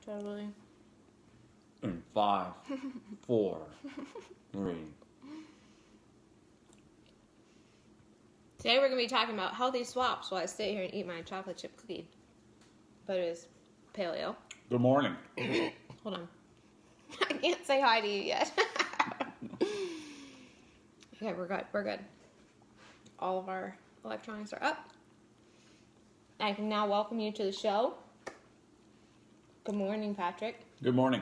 Totally. In 5, 4, 3. Today we're going to be talking about healthy swaps while I sit here and eat my chocolate chip cookie. But it is paleo. Good morning. Hold on. I can't say hi to you yet. Okay, we're good. We're good. All of our electronics are up. I can now welcome you to the show. Good morning, Patrick. Good morning.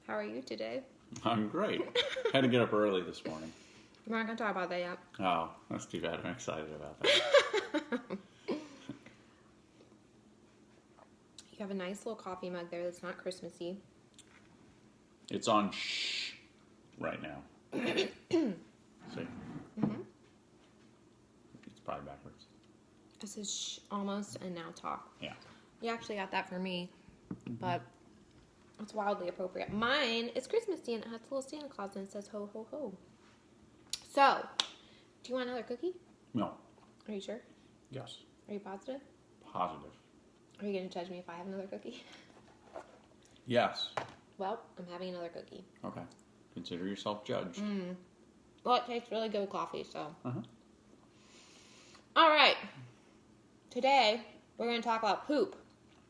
How are you today? I'm great. Had to get up early this morning. We're not going to talk about that yet. Oh, that's too bad. I'm excited about that. You have a nice little coffee mug there that's not Christmassy. It's on shh right now. See? Mm-hmm. It's probably backwards. It says shh almost and now talk. Yeah. You actually got that for me, but it's wildly appropriate. Mine is Christmassy and it has a little Santa Claus and it says ho ho ho. So, do you want another cookie? No. Are you sure? Yes. Are you positive? Positive. Are you going to judge me if I have another cookie? Yes. Well, I'm having another cookie. Okay. Consider yourself judged. Well, it tastes really good with coffee, so. Uh-huh. All right. Today, we're going to talk about poop.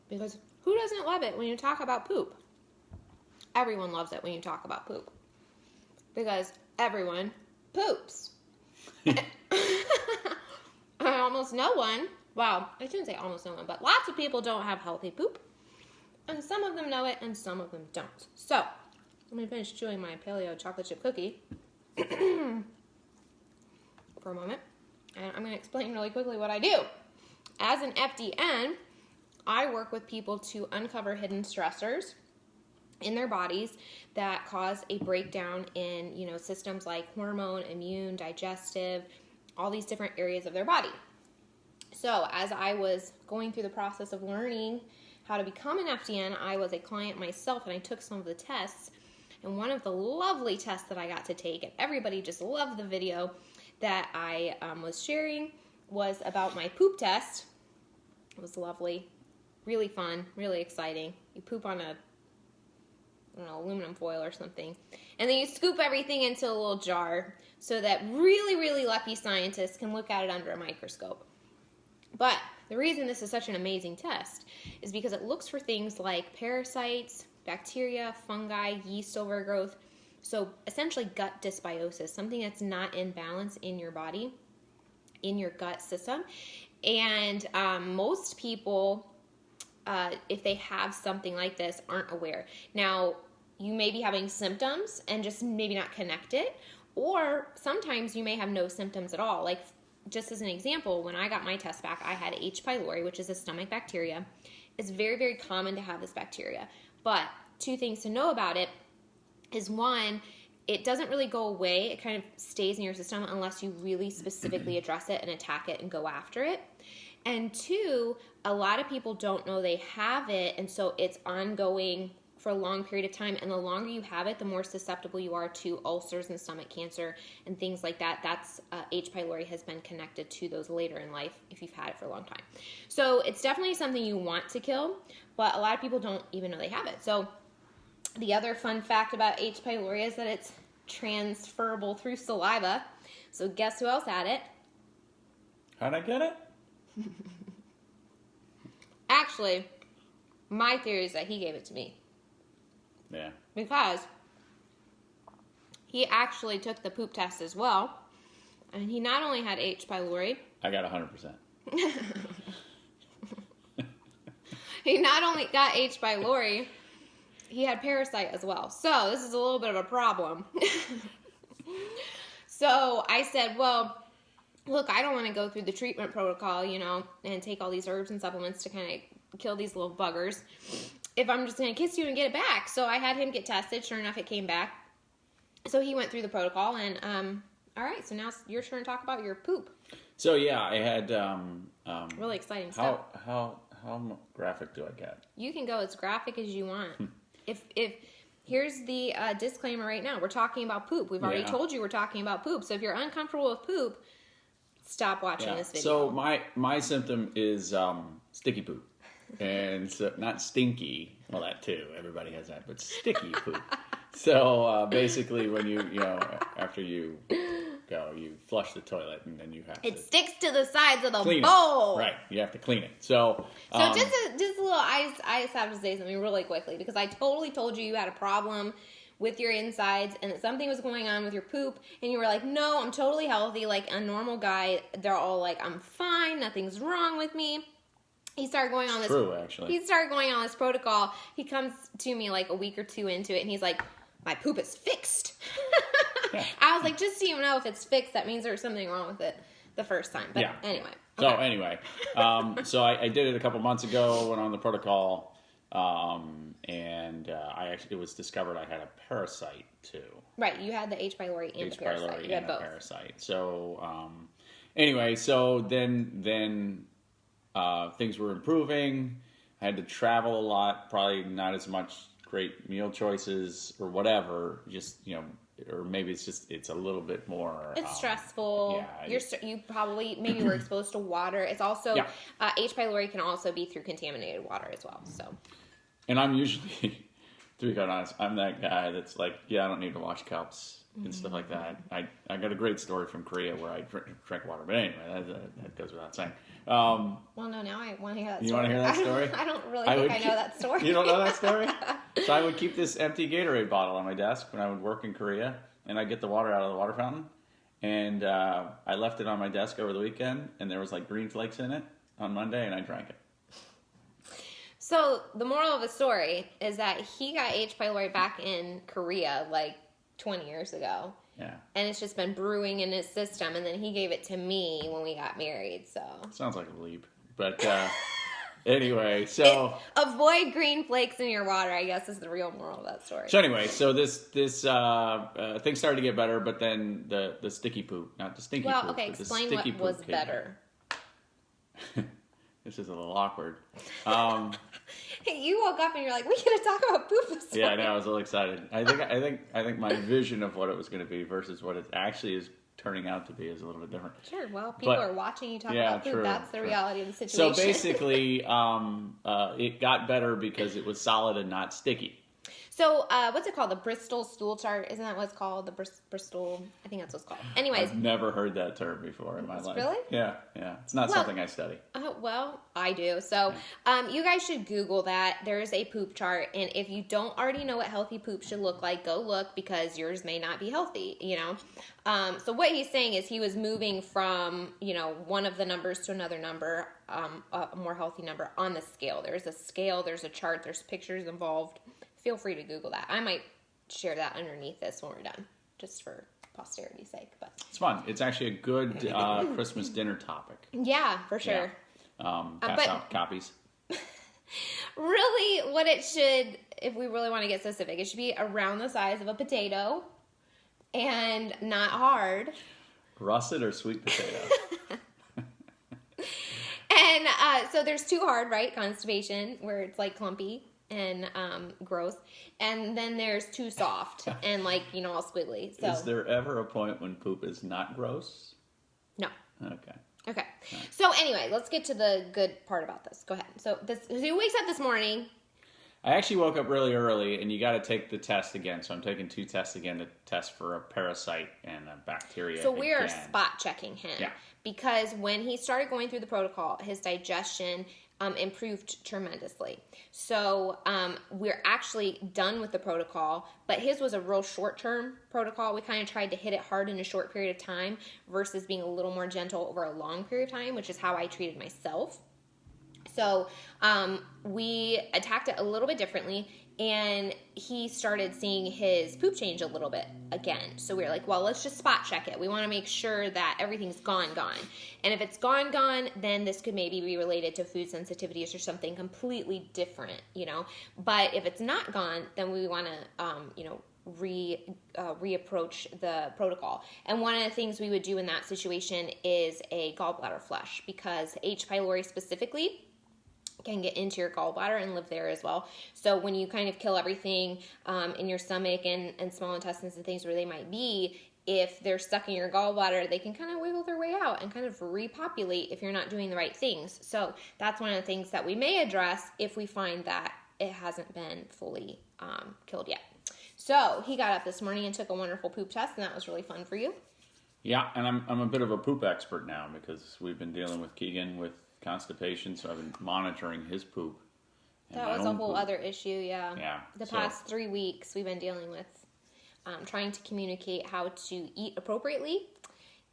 Because who doesn't love it when you talk about poop? Everyone loves it when you talk about poop. Because everyone poops. Almost no one, well, I shouldn't say almost no one, but lots of people don't have healthy poop. And some of them know it and some of them don't. So, let me finish chewing my paleo chocolate chip cookie for a moment. And I'm going to explain really quickly what I do. As an FDN, I work with people to uncover hidden stressors in their bodies that cause a breakdown in, systems like hormone, immune, digestive, all these different areas of their body. So as I was going through the process of learning how to become an FDN, I was a client myself and I took some of the tests. And one of the lovely tests that I got to take, and everybody just loved the video that I was sharing, was about my poop test. It was lovely, really fun, really exciting. You poop on aluminum foil or something. And then you scoop everything into a little jar so that really, really lucky scientists can look at it under a microscope. But the reason this is such an amazing test is because it looks for things like parasites, bacteria, fungi, yeast overgrowth. So essentially gut dysbiosis, something that's not in balance in your body, in your gut system. And most people, if they have something like this, aren't aware. Now, you may be having symptoms and just maybe not connect it, or sometimes you may have no symptoms at all. Like, just as an example, when I got my test back, I had H. pylori, which is a stomach bacteria. It's very, very common to have this bacteria. But two things to know about it is, one, it doesn't really go away. It kind of stays in your system unless you really specifically address it and attack it and go after it. And two, a lot of people don't know they have it, and so it's ongoing for a long period of time. And the longer you have it, the more susceptible you are to ulcers and stomach cancer and things like that. That's H. pylori has been connected to those later in life if you've had it for a long time. So it's definitely something you want to kill, but a lot of people don't even know they have it. So the other fun fact about H. pylori is that it's transferable through saliva. So guess who else had it? How'd I get it? Actually, my theory is that he gave it to me. Yeah. Because he actually took the poop test as well. And he not only had H. pylori. I got 100%. He not only got H. pylori, he had parasite as well. So this is a little bit of a problem. So I said, well, look, I don't want to go through the treatment protocol, and take all these herbs and supplements to kind of kill these little buggers if I'm just going to kiss you and get it back. So I had him get tested. Sure enough, it came back. So he went through the protocol, and all right, so now it's your turn to talk about your poop. So yeah, I had really exciting stuff. How graphic do I get? You can go as graphic as you want. If here's the disclaimer right now. We're talking about poop. We've already told you we're talking about poop. So if you're uncomfortable with poop, stop watching this video. So my symptom is sticky poop. And so, not stinky. Well, that too. Everybody has that, but sticky poop. So basically, when after you go, you flush the toilet, and then you have It to sticks to the sides of the clean bowl. it. Right, you have to clean it. So Just a little, I just have to say something really quickly because I totally told you had a problem with your insides and that something was going on with your poop, and you were like, no, I'm totally healthy, like a normal guy. They're all like, I'm fine, nothing's wrong with me. He started going on this. True, actually. He started going on this protocol. He comes to me like a week or two into it, and he's like, my poop is fixed. Yeah. I was like, just so you know, if it's fixed, that means there was something wrong with it the first time. But Yeah. anyway. So okay. anyway, so I did it a couple months ago, went on the protocol, and it was discovered I had a parasite too. Right, you had the H. pylori and H. the parasite. pylori You had and both. a parasite. So anyway, so then things were improving. I had to travel a lot, probably not as much great meal choices or whatever. Just or maybe it's a little bit more. It's stressful. Yeah, You probably maybe were exposed to water. It's also Yeah. H. pylori can also be through contaminated water as well. So. And I'm usually, to be quite honest, I'm that guy that's like, I don't need to wash cups and stuff like that. I got a great story from Korea where I drank water, but anyway, that goes without saying. Well, no, now I want to hear that story. You want to hear that story? I don't really think I know that story. You don't know that story? So I would keep this empty Gatorade bottle on my desk when I would work in Korea, and I'd get the water out of the water fountain, and I left it on my desk over the weekend, and there was like green flakes in it on Monday, and I drank it. So the moral of the story is that he got H. pylori back in Korea like 20 years ago. Yeah. And it's just been brewing in his system, and then he gave it to me when we got married, so. Sounds like a leap. But anyway, so... Avoid green flakes in your water, I guess, is the real moral of that story. So anyway, so this things started to get better, but then the sticky poop, not the stinky poop. Well, okay, but the explain sticky what poop was came better. This is a little awkward. You woke up and you're like, we gotta talk about poop this Yeah, I morning. know. I was a little excited. I think my vision of what it was going to be versus what it actually is turning out to be is a little bit different. Sure, well, people are watching you talk about poop. That's the reality of the situation. So basically, it got better because it was solid and not sticky. So, what's it called? The Bristol stool chart? Isn't that what it's called? The Bristol, I think that's what it's called. Anyways. I've never heard that term before in my life. Really? Yeah. It's not something I study. Well, I do. So, you guys should Google that. There's a poop chart, and if you don't already know what healthy poop should look like, go look because yours may not be healthy, So what he's saying is he was moving from, one of the numbers to another number, a more healthy number on the scale. There's a scale, there's a chart, there's pictures involved. Feel free to Google that. I might share that underneath this when we're done, just for posterity's sake. But it's fun. It's actually a good Christmas dinner topic. Yeah, for sure. Yeah. Pass out copies. Really, what it should, if we really want to get specific, it should be around the size of a potato and not hard. Russet or sweet potato? And so there's too hard, right? Constipation, where it's like clumpy and gross. And then there's too soft and like, all squiggly. So. Is there ever a point when poop is not gross? No. Okay. Okay. So anyway, let's get to the good part about this. Go ahead. So he wakes up this morning. I actually woke up really early, and you got to take the test again. So I'm taking 2 tests again to test for a parasite and a bacteria. So we are spot checking him. Yeah. Because when he started going through the protocol, his digestion improved tremendously. So we're actually done with the protocol, but his was a real short-term protocol. We kind of tried to hit it hard in a short period of time versus being a little more gentle over a long period of time, which is how I treated myself. So we attacked it a little bit differently, and he started seeing his poop change a little bit again. So we were like, well, let's just spot check it. We want to make sure that everything's gone. And if it's gone, then this could maybe be related to food sensitivities or something completely different, But if it's not gone, then we want to, reapproach the protocol. And one of the things we would do in that situation is a gallbladder flush, because H. pylori specifically can get into your gallbladder and live there as well. So when you kind of kill everything in your stomach and small intestines and things where they might be, if they're stuck in your gallbladder, they can kind of wiggle their way out and kind of repopulate if you're not doing the right things. So that's one of the things that we may address if we find that it hasn't been fully killed yet. So he got up this morning and took a wonderful poop test, and that was really fun for you. Yeah, and I'm a bit of a poop expert now because we've been dealing with Keegan with constipation, so I've been monitoring his poop. That was a whole other issue, yeah. Yeah. The past 3 weeks we've been dealing with trying to communicate how to eat appropriately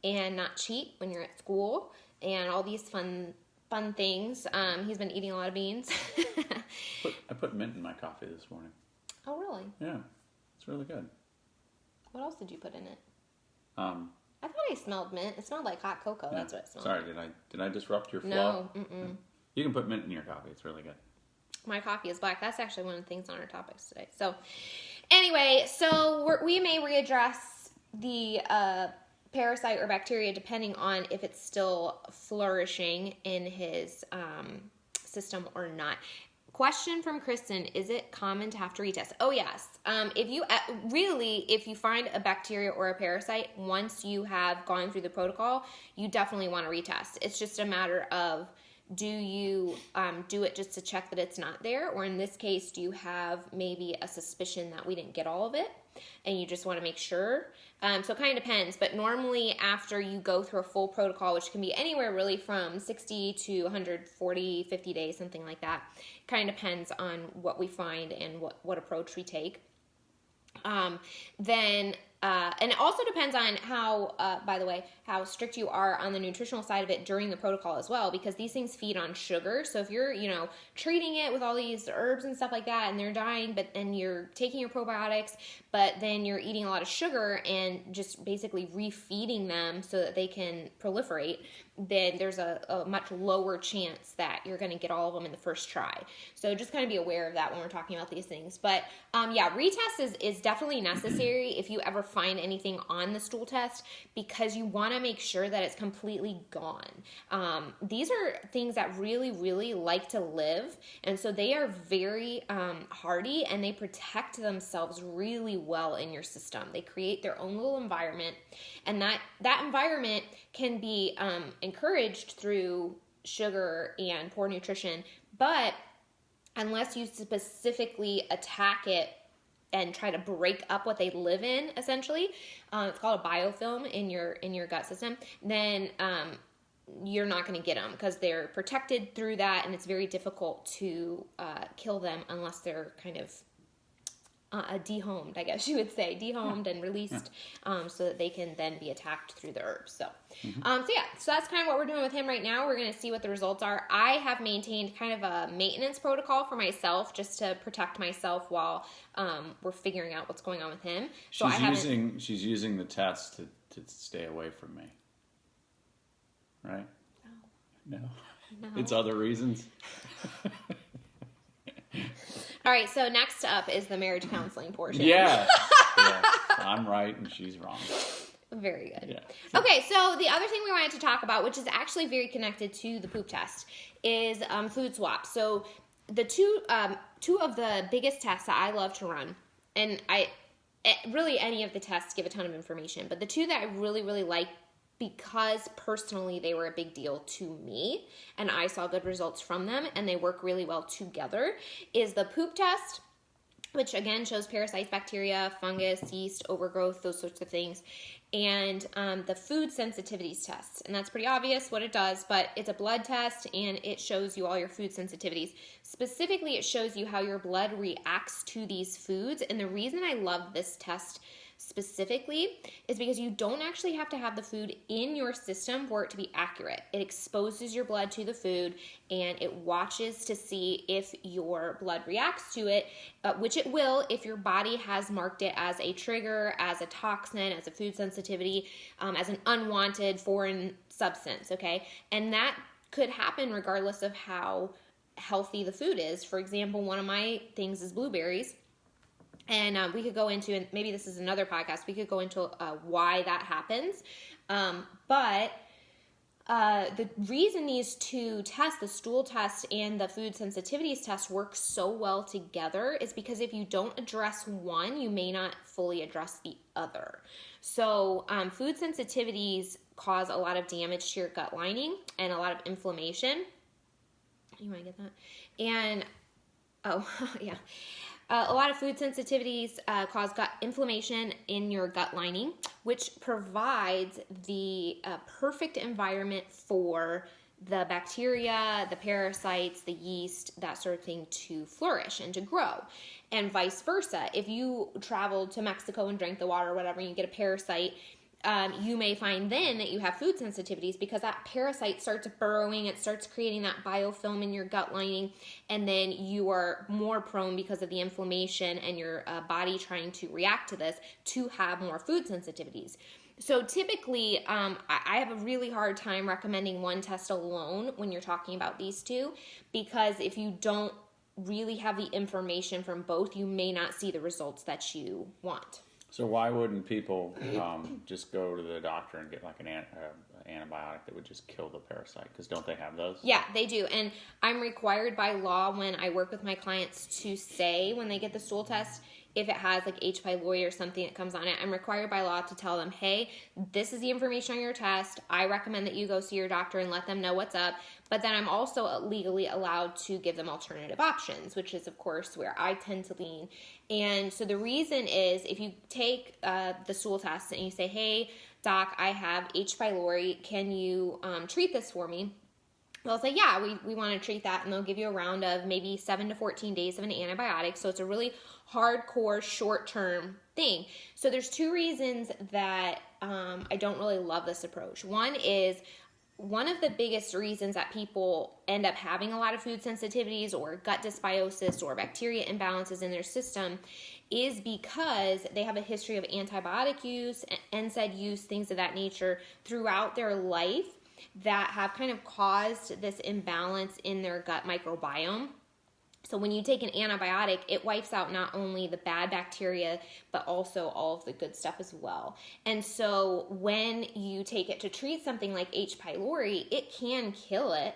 and not cheat when you're at school and all these fun things. He's been eating a lot of beans. I put mint in my coffee this morning. Oh, really? Yeah, it's really good. What else did you put in it? I thought I smelled mint. It smelled like hot cocoa. Yeah. That's what it smelled like. Sorry, did I disrupt your flow? No, mm-mm. You can put mint in your coffee. It's really good. My coffee is black. That's actually one of the things on our topics today. So, anyway, we may readdress the parasite or bacteria depending on if it's still flourishing in his system or not. Question from Kristen: is it common to have to retest? Oh yes. If you find a bacteria or a parasite, once you have gone through the protocol, you definitely want to retest. It's just a matter of, do you do it just to check that it's not there, or in this case, do you have maybe a suspicion that we didn't get all of it and you just want to make sure? So it kind of depends, but normally after you go through a full protocol, which can be anywhere really from 60 to 140, 50 days, something like that, kind of depends on what we find and what approach we take. And it also depends on how, by the way, how strict you are on the nutritional side of it during the protocol as well, because these things feed on sugar. So if you're, treating it with all these herbs and stuff like that, and they're dying, and you're taking your probiotics, but then you're eating a lot of sugar and just basically refeeding them so that they can proliferate, then there's a much lower chance that you're going to get all of them in the first try. So just kind of be aware of that when we're talking about these things. But retest is definitely necessary if you ever find anything on the stool test, because you want to make sure that it's completely gone. These are things that really, really like to live, and so they are very hardy, and they protect themselves really well in your system. They create their own little environment, and that environment can be encouraged through sugar and poor nutrition, but unless you specifically attack it and try to break up what they live in, essentially, it's called a biofilm in your gut system, then you're not going to get them because they're protected through that, and it's very difficult to kill them unless they're kind of dehomed, I guess you would say, and released, so that they can then be attacked through the herbs. So, so that's kind of what we're doing with him right now. We're going to see what the results are. I have maintained kind of a maintenance protocol for myself just to protect myself while we're figuring out what's going on with him. So she's using the test to stay away from me, right? No. It's other reasons. All right, so next up is the marriage counseling portion. Yeah. I'm right and she's wrong. Very good. Yeah. Okay, so the other thing we wanted to talk about, which is actually very connected to the poop test, is food swaps. So the two of the biggest tests that I love to run, and really any of the tests give a ton of information, but the two that I really, really like, because personally they were a big deal to me and I saw good results from them and they work really well together, is the poop test, which again shows parasites, bacteria, fungus, yeast, overgrowth, those sorts of things, and the food sensitivities test. And that's pretty obvious what it does, but it's a blood test and it shows you all your food sensitivities. Specifically, it shows you how your blood reacts to these foods. And the reason I love this test specifically is because you don't actually have to have the food in your system for it to be accurate. It exposes your blood to the food and it watches to see if your blood reacts to it, which it will if your body has marked it as a trigger, as a toxin, as a food sensitivity, as an unwanted foreign substance, okay? And that could happen regardless of how healthy the food is. For example, one of my things is blueberries. And we could go into, and maybe this is another podcast, we could go into why that happens. But The reason these two tests, the stool test and the food sensitivities test, work so well together is because if you don't address one, you may not fully address the other. So food sensitivities cause a lot of damage to your gut lining and a lot of inflammation. You want to get that? And, oh, yeah. A lot of food sensitivities cause gut inflammation in your gut lining, which provides the perfect environment for the bacteria, the parasites, the yeast, that sort of thing to flourish and to grow. And vice versa. If you travel to Mexico and drink the water or whatever, and you get a parasite, you may find then that you have food sensitivities because that parasite starts burrowing, it starts creating that biofilm in your gut lining, and then you are more prone because of the inflammation and your body trying to react to this to have more food sensitivities. So typically, I have a really hard time recommending one test alone when you're talking about these two, because if you don't really have the information from both, you may not see the results that you want. So why wouldn't people just go to the doctor and get like an antibiotic that would just kill the parasite? Because don't they have those? Yeah, they do. And I'm required by law when I work with my clients to say when they get the stool test, if it has like H. pylori or something that comes on it, I'm required by law to tell them, hey, this is the information on your test. I recommend that you go see your doctor and let them know what's up. But then I'm also legally allowed to give them alternative options, which is, of course, where I tend to lean. And so the reason is if you take the stool test and you say, hey, doc, I have H. pylori. Can you treat this for me? They'll say, yeah, we want to treat that, and they'll give you a round of maybe 7 to 14 days of an antibiotic. So it's a really hardcore, short-term thing. So there's two reasons that I don't really love this approach. One is one of the biggest reasons that people end up having a lot of food sensitivities or gut dysbiosis or bacteria imbalances in their system is because they have a history of antibiotic use, NSAID use, things of that nature throughout their life that have kind of caused this imbalance in their gut microbiome. So when you take an antibiotic, it wipes out not only the bad bacteria, but also all of the good stuff as well. And so when you take it to treat something like H. pylori, it can kill it,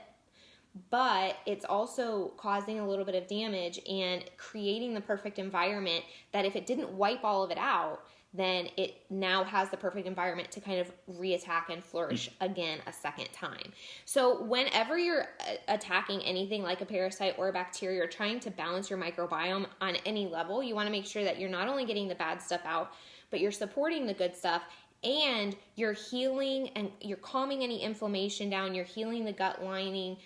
but it's also causing a little bit of damage and creating the perfect environment that if it didn't wipe all of it out, then it now has the perfect environment to kind of reattack and flourish again a second time. So whenever you're attacking anything like a parasite or a bacteria or trying to balance your microbiome on any level, you want to make sure that you're not only getting the bad stuff out, but you're supporting the good stuff, and you're healing and you're calming any inflammation down, you're healing the gut lining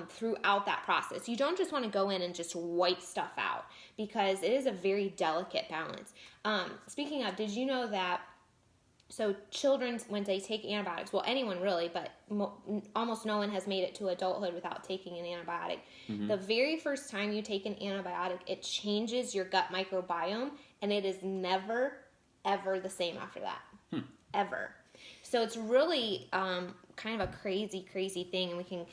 throughout that process. You don't just want to go in and just wipe stuff out because it is a very delicate balance. Speaking of, did you know that, so children, when they take antibiotics, well, anyone really, but almost no one has made it to adulthood without taking an antibiotic. Mm-hmm. The very first time you take an antibiotic, it changes your gut microbiome, and it is never, ever the same after that. Ever. So it's really kind of a crazy, crazy thing, and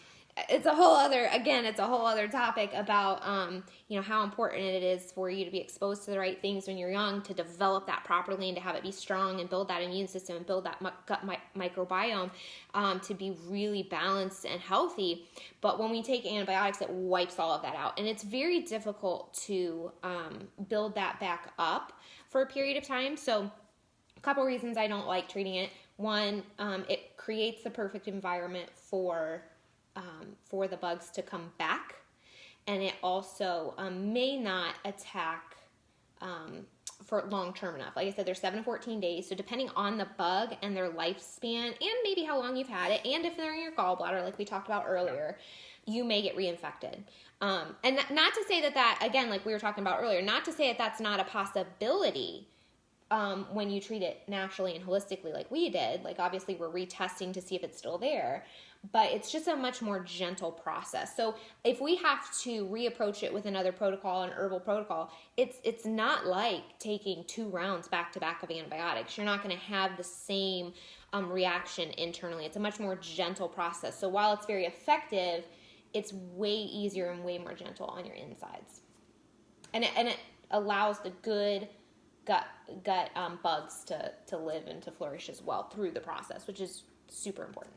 it's a whole other topic about how important it is for you to be exposed to the right things when you're young, to develop that properly and to have it be strong and build that immune system and build that gut microbiome to be really balanced and healthy. But when we take antibiotics, it wipes all of that out, and it's very difficult to build that back up for a period of time. So a couple reasons I don't like treating it. One, it creates the perfect environment for the bugs to come back, and it also may not attack for long-term enough. Like I said, there's 7 to 14 days, so depending on the bug and their lifespan and maybe how long you've had it, and if they're in your gallbladder like we talked about earlier, you may get reinfected. And not to say that again, like we were talking about earlier, not to say that that's not a possibility when you treat it naturally and holistically like we did. Like obviously we're retesting to see if it's still there, but it's just a much more gentle process. So if we have to reapproach it with another protocol, an herbal protocol, it's not like taking 2 rounds back to back of antibiotics. You're not going to have the same reaction internally. It's a much more gentle process. So while it's very effective, it's way easier and way more gentle on your insides, and it allows the good gut bugs to live and to flourish as well through the process, which is super important.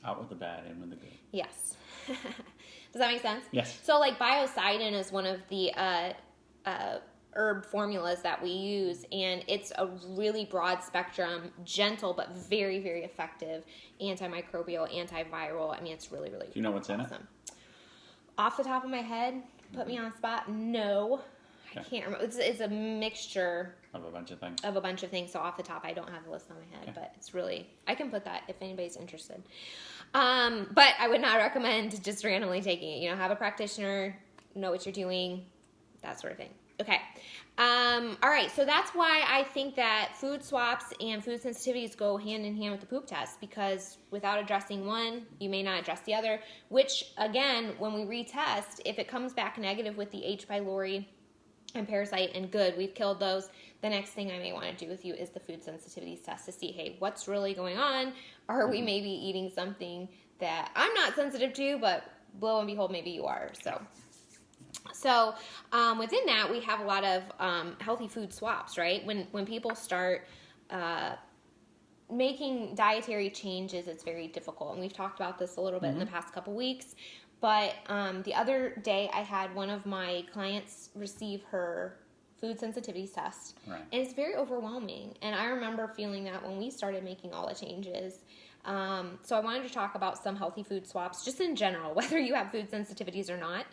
Out with the bad, in with the good. Yes. Does that make sense? Yes. So like biocidin is one of the herb formulas that we use, and it's a really broad spectrum, gentle but very, very effective antimicrobial, antiviral. I mean, it's really, really Do you know what's in it? Off the top of my head, put me on the spot. No, I can't remember. It's a mixture Of a bunch of things. So off the top, I don't have the list on my head, but it's really, I can put that if anybody's interested. But I would not recommend just randomly taking it. You know, have a practitioner, know what you're doing, that sort of thing. Okay. All right. So that's why I think that food swaps and food sensitivities go hand in hand with the poop test, because without addressing one, you may not address the other, which again, when we retest, if it comes back negative with the H. pylori and parasite and good, we've killed those, the next thing I may want to do with you is the food sensitivities test to see, hey, what's really going on? Are we maybe eating something that I'm not sensitive to, but lo and behold, maybe you are. So within that, we have a lot of healthy food swaps, right? When people start making dietary changes, it's very difficult. And we've talked about this a little bit in the past couple weeks. But the other day, I had one of my clients receive her food sensitivities test. Right. And it's very overwhelming. And I remember feeling that when we started making all the changes. So I wanted to talk about some healthy food swaps, just in general, whether you have food sensitivities or not.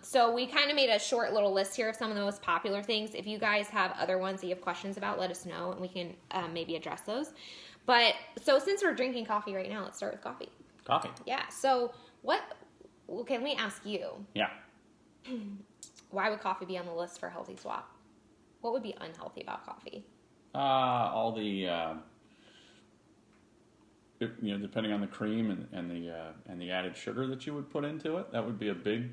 So we kind of made a short little list here of some of the most popular things. If you guys have other ones that you have questions about, let us know, and we can maybe address those. But so since we're drinking coffee right now, let's start with coffee. Coffee. Yeah. So okay, let me ask you. Yeah. Why would coffee be on the list for a healthy swap? What would be unhealthy about coffee? All the, depending on the cream and the added sugar that you would put into it, that would be a big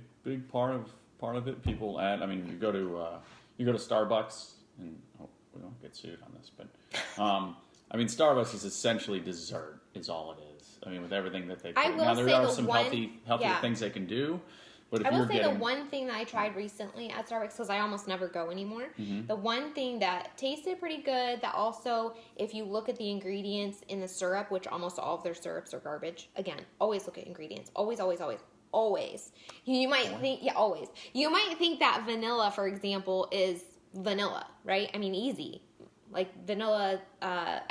part of it. People add. I mean, you go to Starbucks, and we don't get sued on this, but I mean, Starbucks is essentially dessert, is all it is. I mean, with everything that they put. Now there are some healthier things they can do. But if the one thing that I tried recently at Starbucks, because I almost never go anymore, the one thing that tasted pretty good, that also, if you look at the ingredients in the syrup, which almost all of their syrups are garbage, again, always look at ingredients. Always, always, always, always. You might think, always. You might think that vanilla, for example, is vanilla, right? I mean, easy. Like vanilla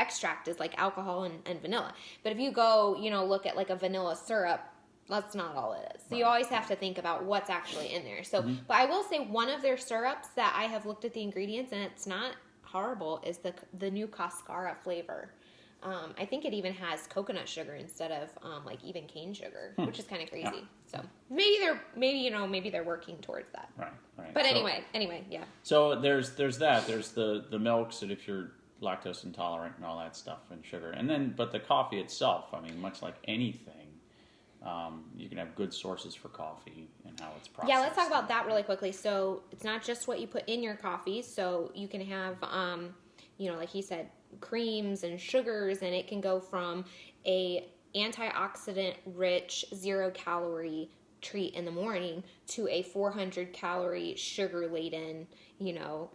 extract is like alcohol and vanilla. But if you go, look at like a vanilla syrup, that's not all it is. So you always have to think about what's actually in there. So, but I will say one of their syrups that I have looked at the ingredients and it's not horrible is the new Cascara flavor. I think it even has coconut sugar instead of like even cane sugar, which is kind of crazy. Yeah. So maybe they're working towards that. Right. But anyway, yeah. So there's that. There's the milks, and if you're lactose intolerant and all that stuff, and sugar, and then but the coffee itself. I mean, much like anything. You can have good sources for coffee and how it's processed. Yeah, let's talk about that really quickly. So it's not just what you put in your coffee. So you can have, like he said, creams and sugars, and it can go from a antioxidant-rich, 0-calorie treat in the morning to a 400-calorie sugar-laden,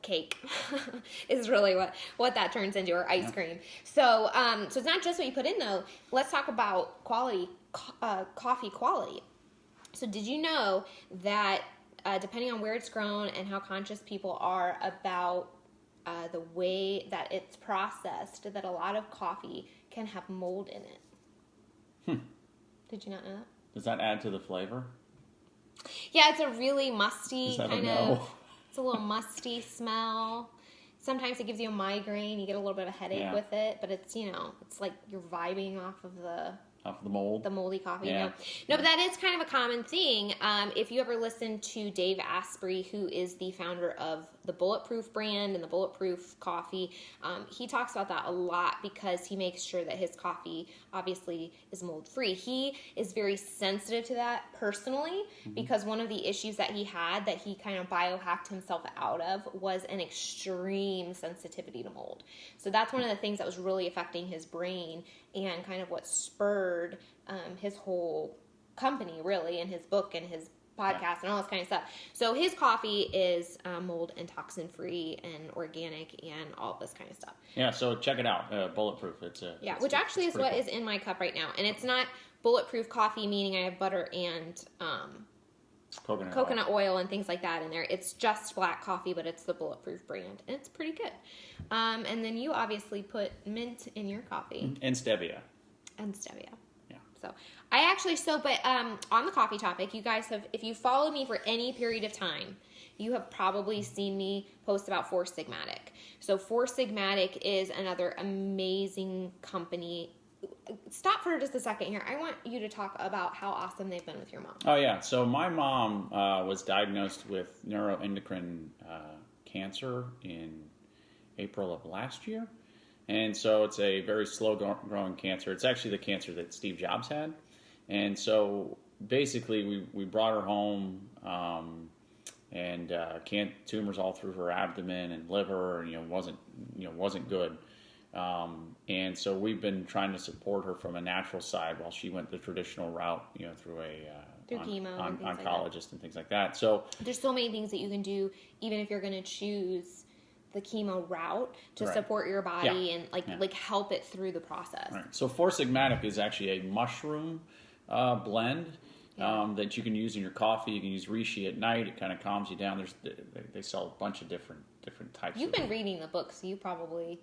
cake is really what that turns into, or ice cream. So, so it's not just what you put in, though. Let's talk about quality. Coffee quality. So did you know that depending on where it's grown and how conscious people are about the way that it's processed, that a lot of coffee can have mold in it? Did you not know that? Does that add to the flavor? Yeah, it's a really musty kind of. It's a little musty smell. Sometimes it gives you a migraine. You get a little bit of a headache with it, but it's it's like you're vibing off of the mold. The moldy coffee. Yeah. No, but that is kind of a common thing. If you ever listen to Dave Asprey, who is the founder of the Bulletproof brand and the Bulletproof coffee, he talks about that a lot because he makes sure that his coffee obviously is mold free. He is very sensitive to that personally because one of the issues that he had that he kind of biohacked himself out of was an extreme sensitivity to mold. So that's one of the things that was really affecting his brain and kind of what spurred his whole company, really, and his book and his podcast and all this kind of stuff. So his coffee is mold and toxin free and organic and all this kind of stuff. Yeah, so check it out. Bulletproof. Which actually is what is in my cup right now. And it's not bulletproof coffee, meaning I have butter and coconut oil and things like that in there. It's just black coffee, but it's the Bulletproof brand. And it's pretty good. And then you obviously put mint in your coffee. And stevia. Yeah. So I actually, but on the coffee topic, you guys have, if you followed me for any period of time, you have probably seen me post about Four Sigmatic. So Four Sigmatic is another amazing company. Stop for just a second here. I want you to talk about how awesome they've been with your mom. Oh, yeah. So my mom was diagnosed with neuroendocrine cancer in April of last year. And so it's a very slow-growing cancer. It's actually the cancer that Steve Jobs had. And so basically we brought her home and tumors all through her abdomen and liver, and wasn't good. And so we've been trying to support her from a natural side while she went the traditional route, through chemo and things oncologist and things like that. So there's so many things that you can do, even if you're going to choose the chemo route to support your body and like help it through the process. Right. So Four Sigmatic is actually a mushroom blend that you can use in your coffee. You can use reishi at night. It kind of calms you down. They sell a bunch of different types. You've been reading the book, so you probably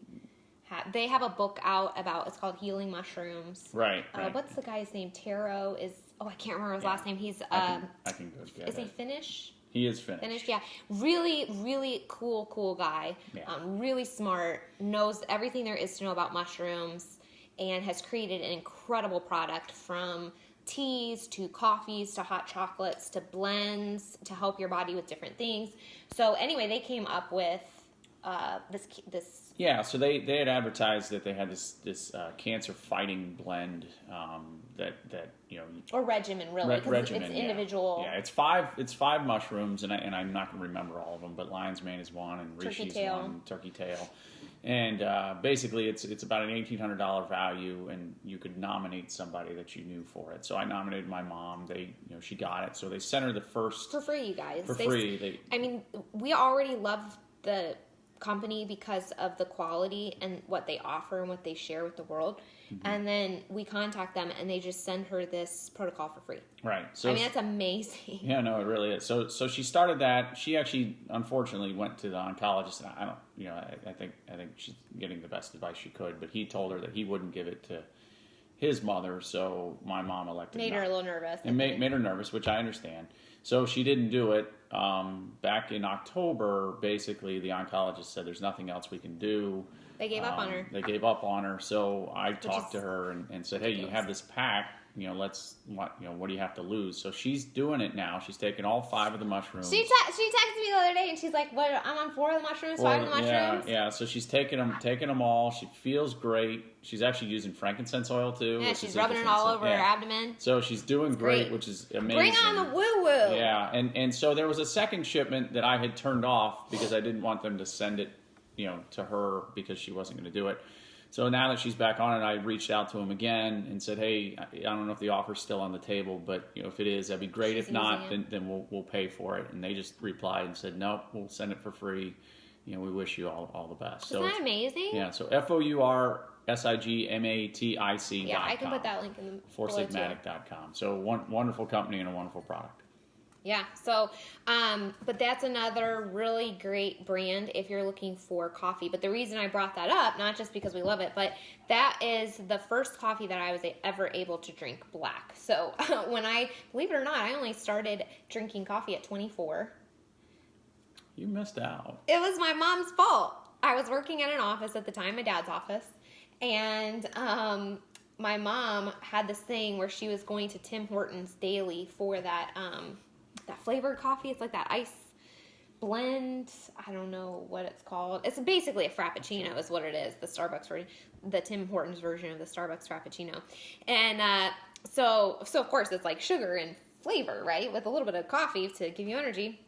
they have a book out about, it's called Healing Mushrooms. Right. What's the guy's name? Taro is, I can't remember his last name. He's I can go get is he Finnish? He is Finnish. Yeah. Really, really cool guy. Yeah. Really smart, knows everything there is to know about mushrooms, and has created an incredible product from teas to coffees to hot chocolates to blends to help your body with different things. So anyway, they came up with this. Yeah, so they had advertised that they had this cancer fighting blend that or regimen, really, because it's individual. Yeah, it's five mushrooms, and I'm not going to remember all of them, but lion's mane is one, and reishi's one, turkey tail, and basically it's about an $1,800 value, and you could nominate somebody that you knew for it. So I nominated my mom. She got it, so they sent her the first for free, you guys. For free. We already love the company because of the quality and what they offer and what they share with the world. Mm-hmm. And then we contact them and they just send her this protocol for free. Right. So that's amazing. Yeah, no, it really is. So she started that. She actually, unfortunately, went to the oncologist, and I think she's getting the best advice she could, but he told her that he wouldn't give it to his mother, so my mom elected made her a little nervous. And made her nervous, which I understand. So she didn't do it. Back in October, basically, the oncologist said there's nothing else we can do. They gave up on her. They gave up on her. So I talked to her and said, hey, you have this pack. What do you have to lose? So she's doing it now. She's taking all 5 of the mushrooms. She texted me the other day and she's like, "What? I'm on 4 of the mushrooms, 5 of the mushrooms." Yeah. So she's taking them all. She feels great. She's actually using frankincense oil too. Yeah, she's rubbing it all over her abdomen. So she's doing great, which is amazing. Bring on the woo woo. Yeah, and so there was a second shipment that I had turned off because I didn't want them to send it, to her because she wasn't going to do it. So now that she's back on it, I reached out to him again and said, hey, I don't know if the offer's still on the table, but if it is, that'd be great. If not, then we'll pay for it. And they just replied and said, nope, we'll send it for free. We wish you all the best. Isn't that amazing? Yeah, so FOURSIGMATIC.com. Yeah, I can put that link in the FourSigmatic.com. So wonderful company and a wonderful product. Yeah, so, but that's another really great brand if you're looking for coffee. But the reason I brought that up, not just because we love it, but that is the first coffee that I was ever able to drink black. So believe it or not, I only started drinking coffee at 24. You missed out. It was my mom's fault. I was working at an office at the time, my dad's office, and my mom had this thing where she was going to Tim Hortons daily for that flavored coffee. It's like that ice blend. I don't know what it's called. It's basically a Frappuccino is what it is, the Starbucks version, the Tim Hortons version of the Starbucks Frappuccino. And so of course it's like sugar and flavor, right, with a little bit of coffee to give you energy.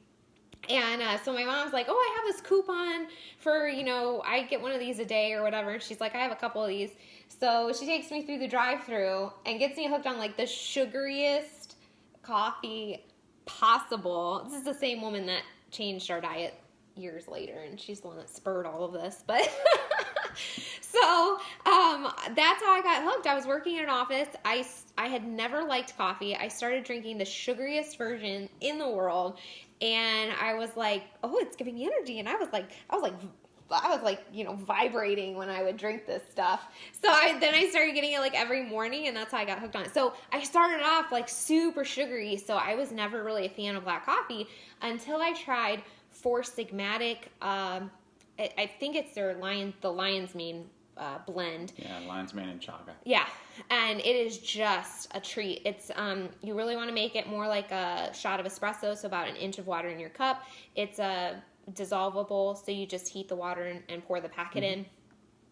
And so my mom's like, I have this coupon for, I get one of these a day or whatever. And she's like, I have a couple of these. So she takes me through the drive-thru and gets me hooked on like the sugariest coffee possible. This is the same woman that changed our diet years later, and she's the one that spurred all of this. But so that's how I got hooked. I was working in an office. I had never liked coffee. I started drinking the sugariest version in the world, and I was like, oh, it's giving me energy. And I was like, vibrating when I would drink this stuff. So then I started getting it like every morning, and that's how I got hooked on it. So I started off like super sugary, so I was never really a fan of black coffee until I tried Four Sigmatic. I think it's the Lion's Mane blend. Yeah, Lion's Mane and Chaga. Yeah, and it is just a treat. It's you really want to make it more like a shot of espresso, so about an inch of water in your cup. It's dissolvable, so you just heat the water and pour the packet in.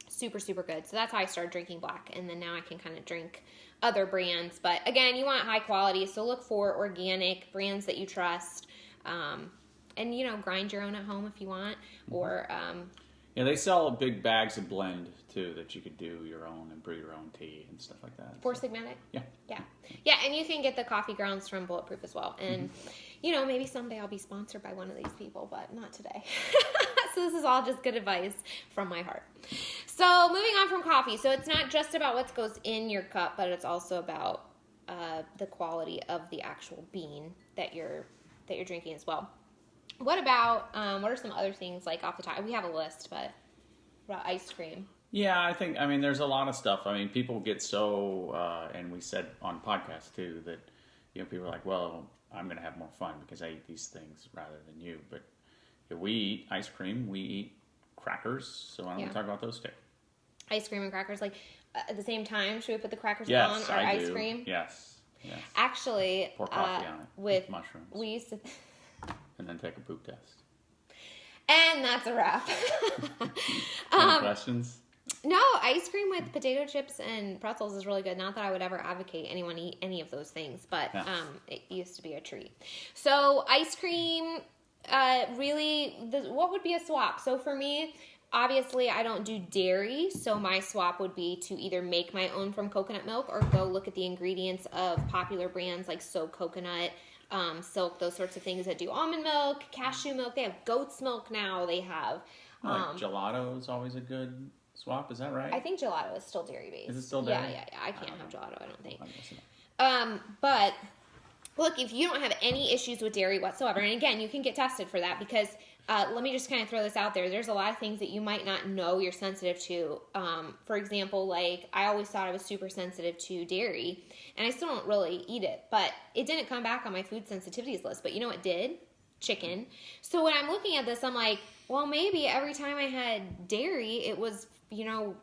Super, super good. So that's how I started drinking black, and then now I can kind of drink other brands. But again, you want high quality, so look for organic brands that you trust. And, grind your own at home if you want. Or, yeah, they sell big bags of blend, too, that you could do your own and brew your own tea and stuff like that. Four Sigmatic? Yeah. Yeah. Yeah, and you can get the coffee grounds from Bulletproof as well. And, maybe someday I'll be sponsored by one of these people, but not today. So this is all just good advice from my heart. So moving on from coffee. So it's not just about what goes in your cup, but it's also about the quality of the actual bean that you're drinking as well. What about, what are some other things, like off the top? We have a list, but what about ice cream? Yeah, there's a lot of stuff. People get so, and we said on podcasts too, that, people are like, well, I'm going to have more fun because I eat these things rather than you. But we eat ice cream, we eat crackers, so why don't we talk about those two? Ice cream and crackers, like at the same time, should we put the crackers on our ice cream? Yes. Actually, pour coffee on it with mushrooms. We used to... And then take a poop test. And that's a wrap. Any questions? No, ice cream with potato chips and pretzels is really good. Not that I would ever advocate anyone eat any of those things, but it used to be a treat. So ice cream, what would be a swap? So for me, obviously I don't do dairy, so my swap would be to either make my own from coconut milk or go look at the ingredients of popular brands like So Coconut, Silk, those sorts of things that do almond milk, cashew milk. They have goat's milk now. They have gelato is always a good swap. Is that right? I think gelato is still dairy based. Is it still dairy? Yeah. I can't have gelato, I don't think. But look, if you don't have any issues with dairy whatsoever, and again, you can get tested for that because let me just kind of throw this out there. There's a lot of things that you might not know you're sensitive to. For example, like I always thought I was super sensitive to dairy, and I still don't really eat it, but it didn't come back on my food sensitivities list. But you know what did? Chicken. So when I'm looking at this, I'm like, well, maybe every time I had dairy, it was,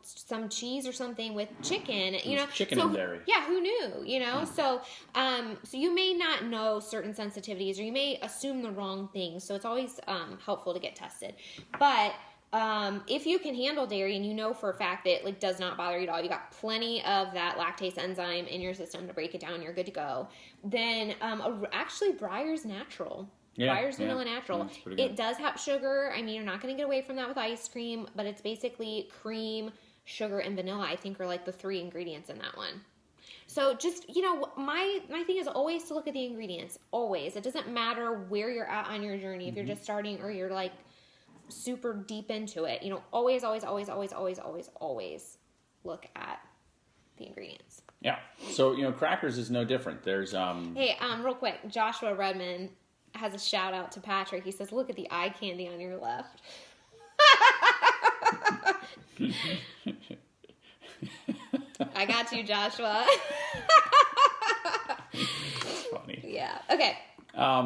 some cheese or something with chicken, chicken and dairy. Yeah, who knew, So, so you may not know certain sensitivities or you may assume the wrong things. So it's always helpful to get tested. But if you can handle dairy and you know for a fact that it does not bother you at all, you got plenty of that lactase enzyme in your system to break it down, you're good to go. Then actually Breyer's Natural. Breyer's Vanilla Natural. It does have sugar. You're not going to get away from that with ice cream, but it's basically cream, sugar, and vanilla, I think, are like the 3 ingredients in that one. So just, my thing is always to look at the ingredients. Always. It doesn't matter where you're at on your journey. If you're just starting or you're like super deep into it, always, always, always, always, always, always, always look at the ingredients. Yeah. So, crackers is no different. There's Hey, real quick, Joshua Redman has a shout out to Patrick. He says, look at the eye candy on your left. I got you, Joshua. That's funny. Yeah. Okay.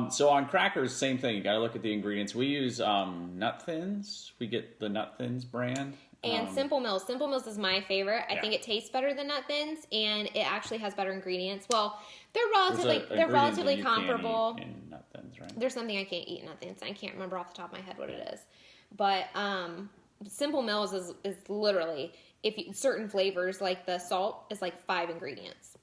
So on crackers, same thing. You got to look at the ingredients. We use Nut Thins. We get the Nut Thins brand. And Simple Mills. Simple Mills is my favorite. I think it tastes better than Nut Thins, and it actually has better ingredients. Well, they're relatively comparable. In Nut Thins, right? There's something I can't eat in Nut Thins. I can't remember off the top of my head what it is. But Simple Mills is literally certain flavors like the salt is like 5 ingredients.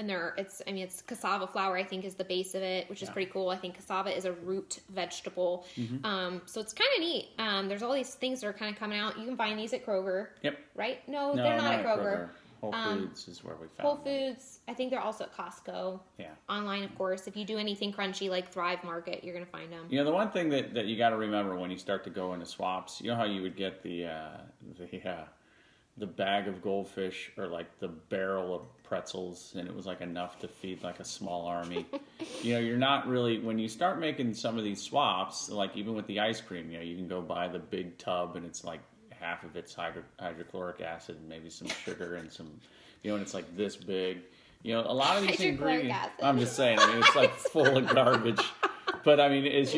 And it's cassava flour, I think, is the base of it, which is pretty cool. I think cassava is a root vegetable. Mm-hmm. So it's kind of neat. There's all these things that are kind of coming out. You can find these at Kroger. Yep. Right? No, they're not at Kroger. Whole Foods is where we found Whole them. Foods, I think they're also at Costco. Yeah. Online, of course. If you do anything crunchy like Thrive Market, you're going to find them. You know, the one thing that you got to remember when you start to go into swaps, you know how you would get the bag of goldfish or like the barrel of pretzels, and it was like enough to feed like a small army. You know, you're not really, when you start making some of these swaps, like even with the ice cream, you know, you can go buy the big tub and it's like half of it's hydrochloric acid and maybe some sugar and some, you know, and it's like this big. You know, a lot of these ingredients, acid. I'm just saying, I mean, it's like full of garbage. But I mean, as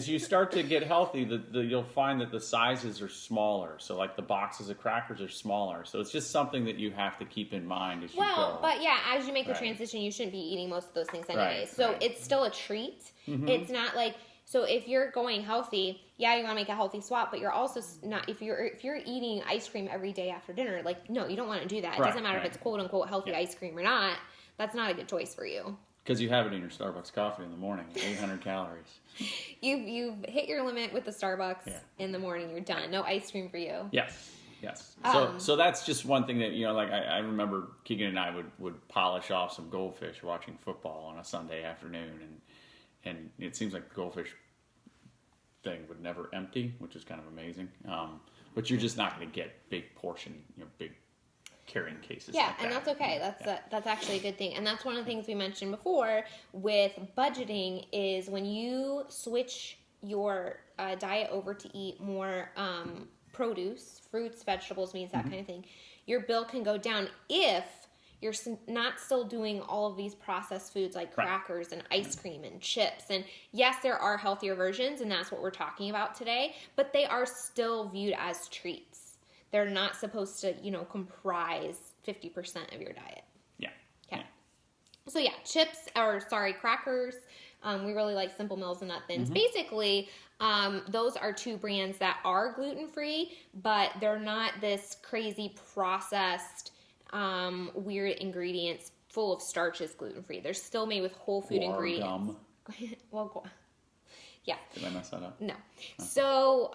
you start to get healthy, you'll find that the sizes are smaller. So like the boxes of crackers are smaller. So it's just something that you have to keep in mind as you go. But yeah, as you make the Right. transition, you shouldn't be eating most of those things anyway. Right, So right. it's still a treat. Mm-hmm. It's not like, so if you're going healthy, yeah, you want to make a healthy swap, but you're also not, if you're eating ice cream every day after dinner, like, no, you don't want to do that. It Right, doesn't matter right. if it's quote unquote healthy Yeah. ice cream or not. That's not a good choice for you. Because you have it in your Starbucks coffee in the morning, 800 calories. You've hit your limit with the Starbucks Yeah. in the morning. You're done. No ice cream for you. Yes. Yes. Um, So that's just one thing that, you know, like I remember Keegan and I would polish off some goldfish watching football on a Sunday afternoon, and it seems like the goldfish thing would never empty, which is kind of amazing. But you're just not going to get big portion, you know, big carrying cases. Yeah, like and that. that's okay. That's actually a good thing. And that's one of the things we mentioned before with budgeting is when you switch your diet over to eat more produce, fruits, vegetables, meats, that kind of thing, your bill can go down if you're not still doing all of these processed foods like Right. crackers and ice cream and chips. And yes, there are healthier versions, and that's what we're talking about today, but they are still viewed as treats. They're not supposed to, you know, comprise 50% of your diet. Yeah. Okay. Yeah. So yeah, crackers. We really like Simple Mills and Nut Thins. Basically, those are two brands that are gluten-free, but they're not this crazy processed, weird ingredients full of starches gluten-free. They're still made with whole food ingredients. Gum. Well, yeah. Did I mess that up? No. So,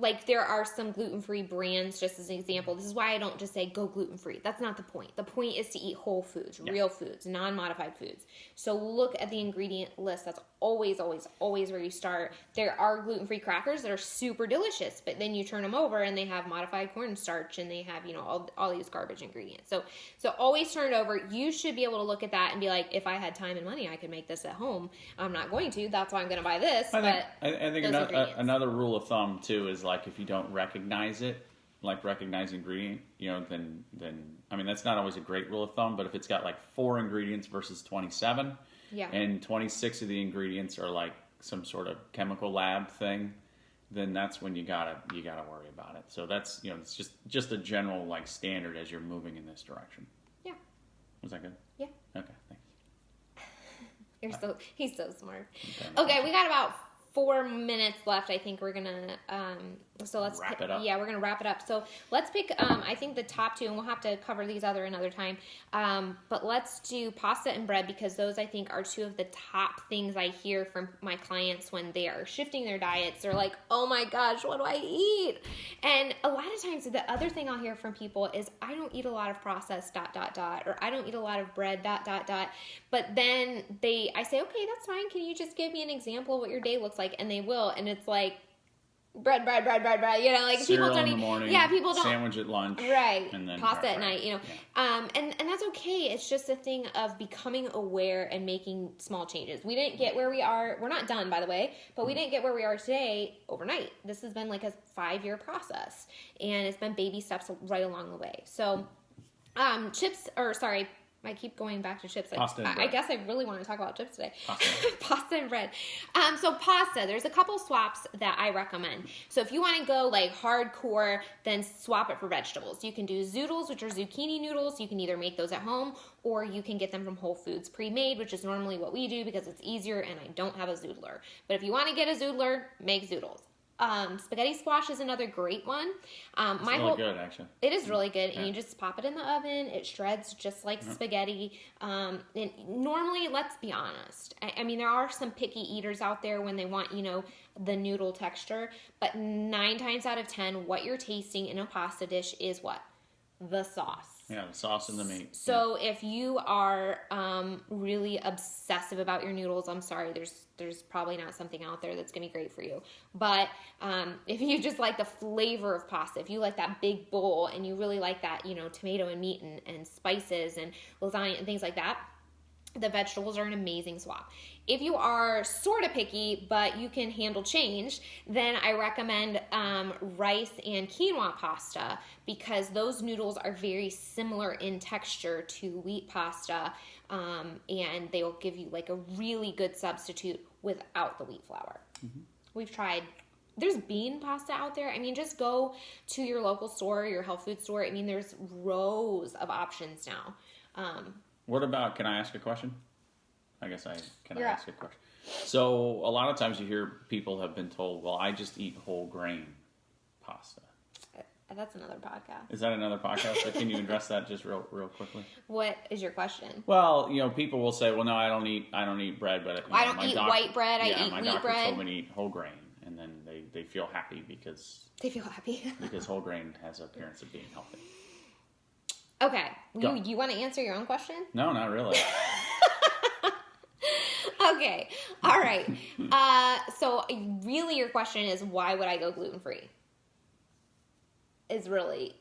like there are some gluten-free brands, just as an example. This is why I don't just say go gluten-free. That's not the point. The point is to eat whole foods, real foods, non-modified foods. So look at the ingredient list. That's always, always, always where you start. There are gluten-free crackers that are super delicious, but then you turn them over and they have modified cornstarch and they have, you know, all these garbage ingredients. So always turn it over. You should be able to look at that and be like, if I had time and money, I could make this at home. I'm not going to. That's why I'm going to buy this. I think those ingredients. another rule of thumb too is like if you don't recognize it, like recognize ingredient, you know, then I mean that's not always a great rule of thumb, but if it's got like 4 ingredients versus 27, Yeah. and 26 of the ingredients are like some sort of chemical lab thing, then that's when you gotta worry about it. So that's, you know, it's just a general like standard as you're moving in this direction. Yeah. Was that good? Yeah. Okay, thanks. He's so smart. Okay, we got about 4 minutes left. I think we're gonna so let's Wrap it up. Yeah, we're gonna wrap it up. So let's pick I think the top 2, and we'll have to cover these another time. But let's do pasta and bread, because those I think are 2 of the top things I hear from my clients when they are shifting their diets. They're like, oh my gosh, what do I eat? And a lot of times the other thing I'll hear from people is, I don't eat a lot of processed ... or I don't eat a lot of bread ... But then I say, okay, that's fine. Can you just give me an example of what your day looks like? And they will, and it's like bread, you know, like Cereal people don't in the eat. morning, Yeah, people don't. sandwich at lunch, Right. and then Pasta at right. night, you know. Yeah. And that's okay. It's just a thing of becoming aware and making small changes. We didn't get where we are. We're not done, by the way, but we didn't get where we are today overnight. This has been like a 5-year process, and it's been baby steps right along the way. So, I keep going back to chips. Pasta and I bread. guess I really want to talk about chips today. Pasta. Pasta and bread. So pasta, there's a couple swaps that I recommend. So if you want to go like hardcore, then swap it for vegetables. You can do zoodles, which are zucchini noodles. You can either make those at home, or you can get them from Whole Foods pre-made, which is normally what we do because it's easier and I don't have a zoodler. But if you want to get a zoodler, make zoodles. Spaghetti squash is another great one. It's really good, actually. It is really good, and Yeah. you just pop it in the oven. It shreds just like spaghetti. And normally, let's be honest, I mean, there are some picky eaters out there when they want, you know, the noodle texture, but 9 times out of 10, what you're tasting in a pasta dish is what? The sauce. Yeah, the sauce and the meat. So if you are really obsessive about your noodles, I'm sorry, there's probably not something out there that's going to be great for you. But if you just like the flavor of pasta, if you like that big bowl and you really like that, tomato and meat and spices and lasagna and things like that, the vegetables are an amazing swap. If you are sort of picky, but you can handle change, then I recommend rice and quinoa pasta because those noodles are very similar in texture to wheat pasta, and they will give you like a really good substitute without the wheat flour. Mm-hmm. We've tried. There's bean pasta out there. I mean, just go to your local store, your health food store. I mean, there's rows of options now. What about, can I ask a question? I guess I ask a question. So a lot of times you hear people have been told, well, I just eat whole grain pasta. That's another podcast. Is that another podcast? So can you address that just real quickly? What is your question? Well, people will say, well, no, I don't eat bread, but I don't eat white bread. I eat my wheat doctor bread. told me to eat whole grain, and then they feel happy because because whole grain has an appearance of being healthy. Okay. You want to answer your own question? No, not really. Okay. All right. So really your question is, why would I go gluten-free? Is really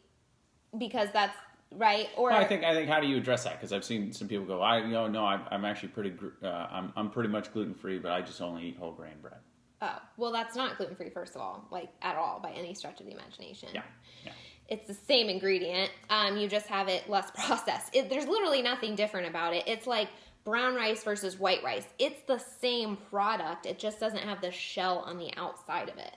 because that's right. Or well, I think how do you address that? Because I've seen some people go, I'm actually I'm pretty much gluten-free, but I just only eat whole grain bread. Oh, well, that's not gluten-free, first of all, like at all by any stretch of the imagination. Yeah. It's the same ingredient. You just have it less processed. There's literally nothing different about it. It's like brown rice versus white rice. It's the same product. It just doesn't have the shell on the outside of it.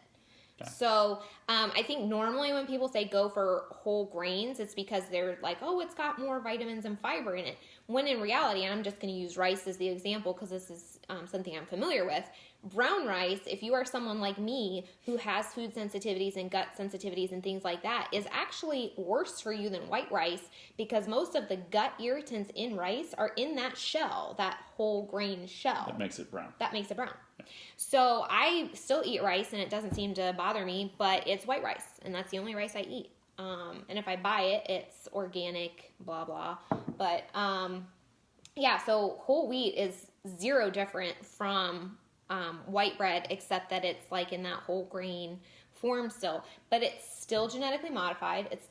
Okay. So I think normally when people say go for whole grains, it's because they're like, oh, it's got more vitamins and fiber in it. When in reality, and I'm just going to use rice as the example because this is something I'm familiar with, brown rice, if you are someone like me who has food sensitivities and gut sensitivities and things like that, is actually worse for you than white rice because most of the gut irritants in rice are in that shell, that whole grain shell. That makes it brown. Yeah. So I still eat rice and it doesn't seem to bother me, but it's white rice and that's the only rice I eat. And if I buy it, it's organic, blah, blah. But so whole wheat is zero different from white bread, except that it's like in that whole grain form still, but it's still genetically modified. It's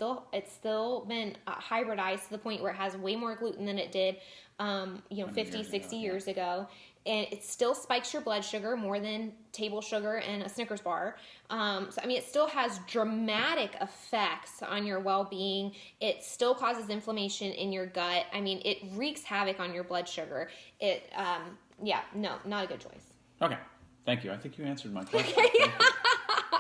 still been hybridized to the point where it has way more gluten than it did, 50, 60 years ago. And it still spikes your blood sugar more than table sugar and a Snickers bar. It still has dramatic effects on your well-being. It still causes inflammation in your gut. I mean, it wreaks havoc on your blood sugar. Not a good choice. Okay. Thank you. I think you answered my question.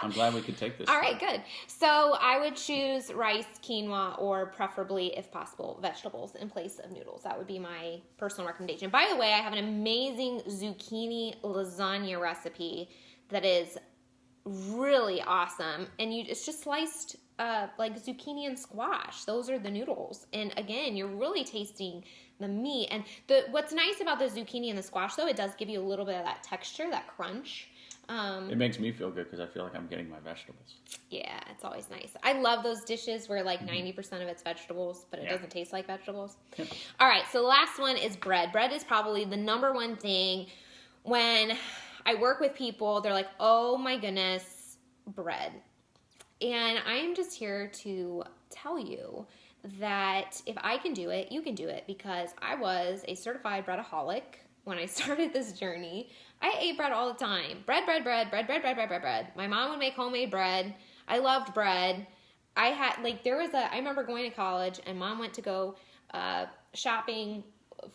I'm glad we could take this. All right, good. So I would choose rice, quinoa, or preferably, if possible, vegetables in place of noodles. That would be my personal recommendation. By the way, I have an amazing zucchini lasagna recipe that is really awesome. And it's just sliced like zucchini and squash. Those are the noodles. And again, you're really tasting the meat. And what's nice about the zucchini and the squash, though, it does give you a little bit of that texture, that crunch. It makes me feel good because I feel like I'm getting my vegetables. Yeah, it's always nice. I love those dishes where like 90% of it's vegetables, but it doesn't taste like vegetables. Yeah. All right, so the last one is bread. Bread is probably the number one thing when I work with people. They're like, oh my goodness, bread. And I am just here to tell you that if I can do it, you can do it, because I was a certified breadaholic when I started this journey. I ate bread all the time. Bread. My mom would make homemade bread. I loved bread. I remember going to college and mom went to go shopping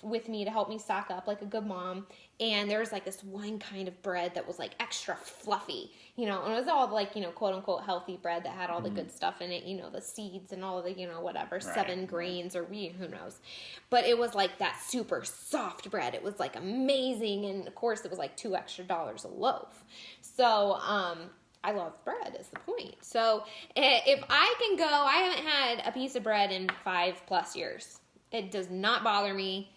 with me to help me stock up like a good mom. And there was like this one kind of bread that was like extra fluffy, and it was all like, quote unquote healthy bread that had all the good stuff in it, the seeds and all of the, whatever, 7 grains or who knows. But it was like that super soft bread. It was like amazing. And of course it was like $2 extra a loaf. So, I love bread is the point. So if I can go, I haven't had a piece of bread in 5+ years. It does not bother me.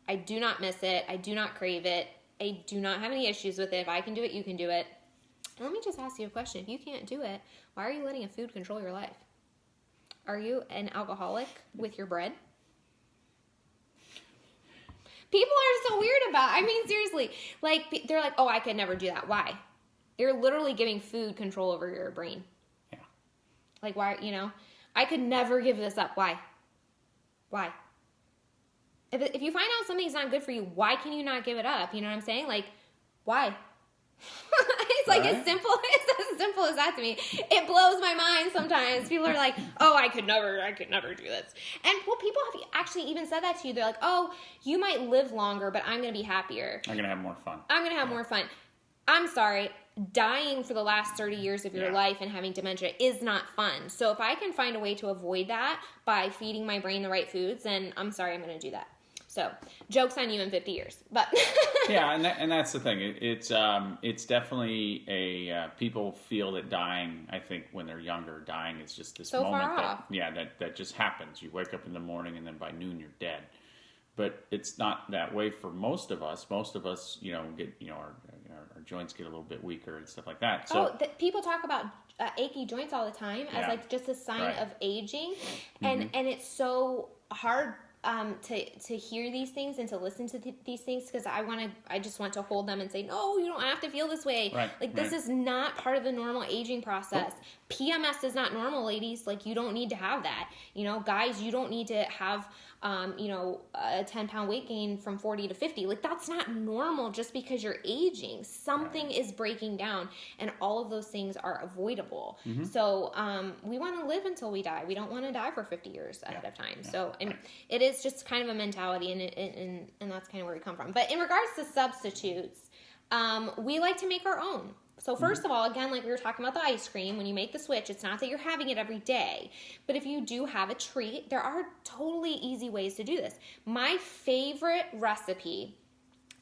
I do not miss it. I do not crave it. I do not have any issues with it. If I can do it, you can do it. And let me just ask you a question. If you can't do it, why are you letting a food control your life? Are you an alcoholic with your bread? People are so weird about it. I mean, seriously. Like, they're like, oh, I could never do that. Why? You're literally giving food control over your brain. Yeah. Like, why, I could never give this up. Why? Why? If you find out something's not good for you, why can you not give it up? You know what I'm saying? Like, why? It's like as simple as that to me. It blows my mind sometimes. People are like, oh, I could never do this. And well, people have actually even said that to you. They're like, oh, you might live longer, but I'm going to be happier. I'm going to have more fun. I'm going to have more fun. I'm sorry. Dying for the last 30 years of your life and having dementia is not fun. So if I can find a way to avoid that by feeding my brain the right foods, then I'm sorry, I'm going to do that. So, joke's on you in 50 years. But yeah, and that's the thing. It's definitely people feel that dying, I think when they're younger, dying is just this moment that just happens. You wake up in the morning and then by noon you're dead. But it's not that way for most of us. Most of us, get our joints get a little bit weaker and stuff like that. So people talk about achy joints all the time as like just a sign of aging, and it's so hard to hear these things and to listen to these things because I just want to hold them and say, no, you don't have to feel this way. Right, this is not part of the normal aging process. PMS is not normal, ladies. Like, you don't need to have that. Guys, you don't need to have, a 10-pound weight gain from 40 to 50. Like, that's not normal just because you're aging. Something is breaking down, and all of those things are avoidable. So we want to live until we die. We don't want to die for 50 years ahead of time. So it is just kind of a mentality, and that's kind of where we come from. But in regards to substitutes, we like to make our own. So first of all, again, like we were talking about the ice cream, when you make the switch, it's not that you're having it every day. But if you do have a treat, there are totally easy ways to do this. My favorite recipe,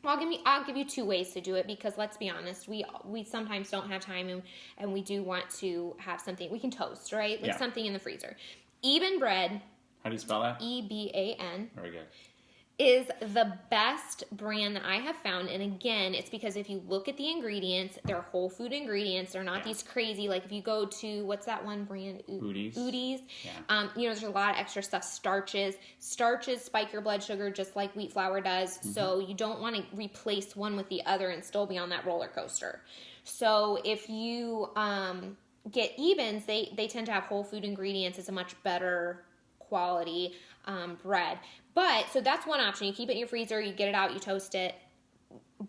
well, I'll give you two ways to do it because let's be honest, we sometimes don't have time and we do want to have something we can toast, right? Like something in the freezer. Eben bread. How do you spell that? EBAN. Very good. Is the best brand that I have found. And again, it's because if you look at the ingredients, they're whole food ingredients. They're not these crazy, like if you go to, what's that one brand? Udi's. Yeah. There's a lot of extra stuff. Starches spike your blood sugar just like wheat flour does. So you don't want to replace one with the other and still be on that roller coaster. So if you get Eben's, they tend to have whole food ingredients. It's a much better quality bread. But, so that's one option. You keep it in your freezer, you get it out, you toast it.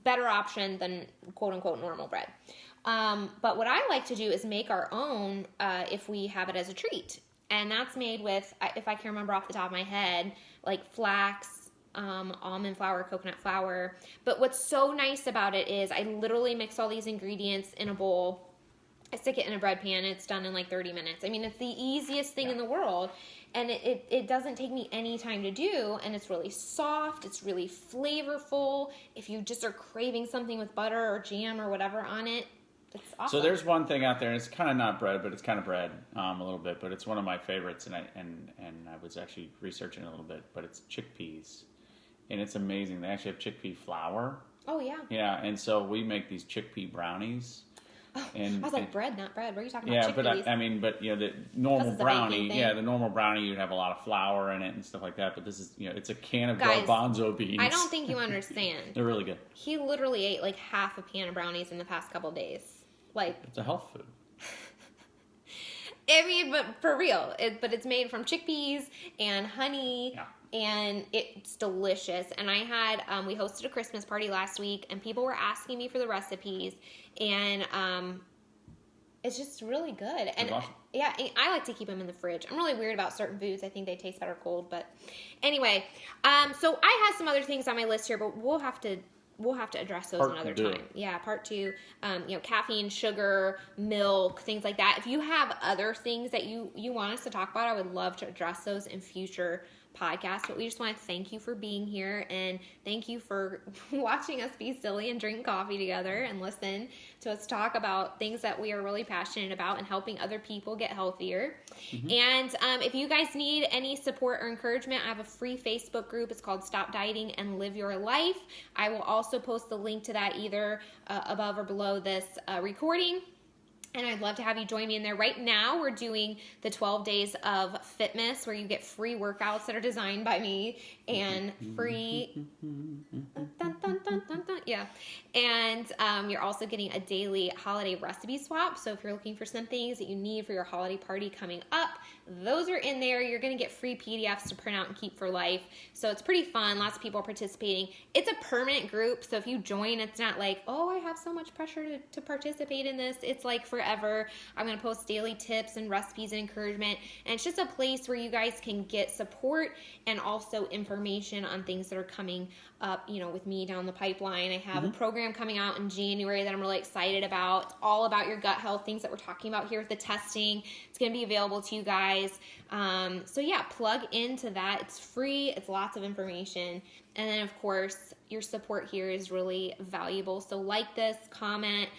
Better option than quote-unquote normal bread. But what I like to do is make our own if we have it as a treat. And that's made with, if I can remember off the top of my head, like flax, almond flour, coconut flour. But what's so nice about it is I literally mix all these ingredients in a bowl. I stick it in a bread pan. It's done in like 30 minutes. I mean, it's the easiest thing in the world. And it doesn't take me any time to do. And it's really soft. It's really flavorful. If you just are craving something with butter or jam or whatever on it, it's awesome. So there's one thing out there, and it's kind of not bread, but it's kind of bread a little bit. But it's one of my favorites, and I was actually researching it a little bit. But it's chickpeas, and it's amazing. They actually have chickpea flour. Oh, yeah. Yeah, and so we make these chickpea brownies. And, I was like, bread, not bread. What are you talking about? Yeah, but the normal brownie, the normal brownie, you'd have a lot of flour in it and stuff like that. But this is, it's a can of garbanzo beans. I don't think you understand. They're really good. He literally ate like half a pan of brownies in the past couple of days. Like, it's a health food. I mean, but for real, but it's made from chickpeas and honey, and it's delicious. And I had, we hosted a Christmas party last week, and people were asking me for the recipes, and it's just really good. And awesome. Yeah, I like to keep them in the fridge. I'm really weird about certain foods. I think they taste better cold, but anyway. So I have some other things on my list here, but we'll have to address those another time. Yeah, part 2. Caffeine, sugar, milk, things like that. If you have other things that you want us to talk about, I would love to address those in future podcasts. But we just want to thank you for being here, and thank you for watching us be silly and drink coffee together and listen to us talk about things that we are really passionate about and helping other people get healthier. And if you guys need any support or encouragement, I have a free Facebook group. It's called Stop Dieting and Live Your Life. I will also post the link to that either above or below this recording. And I'd love to have you join me in there. Right now, we're doing the 12 days of fitness where you get free workouts that are designed by me and free. Dun, dun, dun, dun, dun. Yeah. And you're also getting a daily holiday recipe swap. So if you're looking for some things that you need for your holiday party coming up, those are in there. You're going to get free PDFs to print out and keep for life. So it's pretty fun. Lots of people are participating. It's a permanent group. So if you join, it's not like, oh, I have so much pressure to participate in this. It's like forever. I'm going to post daily tips and recipes and encouragement. And it's just a place where you guys can get support and also information on things that are coming up, with me down the pipeline. I have a program coming out in January that I'm really excited about. It's all about your gut health, things that we're talking about here with the testing. It's going to be available to you guys. So yeah, plug into that. It's free. It's lots of information. And then of course, your support here is really valuable. So like this, comment,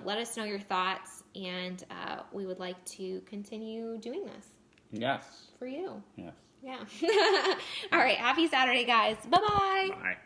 let us know your thoughts, and we would like to continue doing this. Yes. For you. Yes. Yeah. All right. Happy Saturday, guys. Bye-bye. Bye.